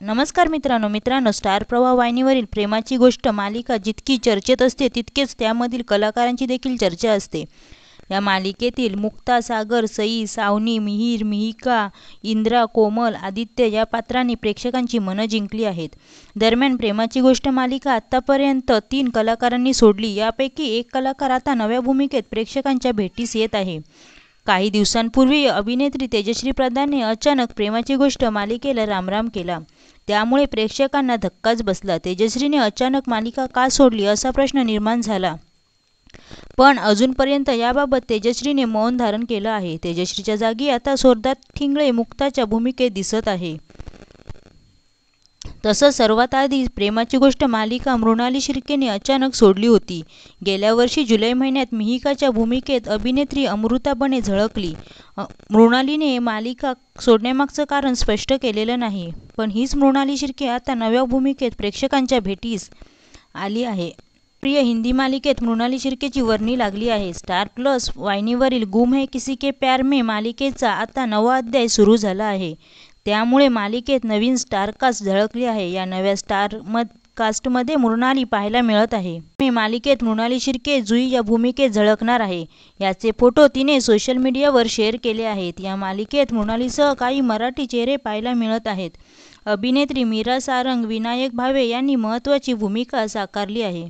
नमस्कार मित्रांनो, स्टार प्रवाह वाहिनीवरील प्रेमाची गोष्ट मालिका जितकी चर्चेत असते तितकेच त्यामधील कलाकारांची देखील चर्चा असते। या मालिकेतील मुक्ता, सागर, सई, सावनी, मिहीर, मिहिका, इंद्रा, कोमल, आदित्य या पात्रांनी प्रेक्षकांची मनं जिंकली आहेत। दरम्यान प्रेमाची गोष्ट मालिका आतापर्यंत 3 कलाकारांनी सोडली। यापैकी एक कलाकार आता नव्या भूमिकेत प्रेक्षकांच्या भेटीस येत आहे। काही दिवसांपूर्वी अभिनेत्री तेजश्री प्रधानने अचानक प्रेमाची गोष्ट मालिकेला रामराम केला। त्यामुळे प्रेक्षकांना धक्काच बसला। तेजश्रीने अचानक मालिका का सोडली असा प्रश्न निर्माण झाला। पण अजूनपर्यंत याबाबत तेजश्रीने मौन धारण केलं आहे। तेजश्रीच्या जागी आता सोरदात ठिंगळे मुक्ताच्या भूमिकेत दिसत आहे। तसंच सर्वात आधी प्रेमाची गोष्ट मालिका मृणाली शिर्केने अचानक सोडली होती। गेल्या वर्षी जुलै महिन्यात मिहिकाच्या भूमिकेत अभिनेत्री अमृता बने झळकली। मृणालीने मालिका सोडण्यामागचं कारण स्पष्ट केलेलं नाही। पण हीच मृणाली शिर्के आता नव्या भूमिकेत प्रेक्षकांच्या भेटीस आली आहे। प्रिय हिंदी मालिकेत मृणाली शिर्केची वर्णी लागली आहे। स्टार प्लस वाहिनीवरील गुम है किसी के प्यार में मालिकेचा आता नवा अध्याय सुरू झाला आहे। त्यामुळे मालिकेत नवीन स्टारकास्ट झळकली आहे। या नव्या कास्टमध्ये मृणाली पाहायला मिळत आहे। मालिकेत मृणाली शिर्के जुई या भूमिकेत झळकणार आहे। याचे फोटो तिने सोशल मीडियावर शेअर केले आहेत। या मालिकेत मृणालीसह काही मराठी चेहरे पाहायला मिळत आहेत। अभिनेत्री मीरा सारंग, विनायक भावे यांनी महत्त्वाची भूमिका साकारली आहे।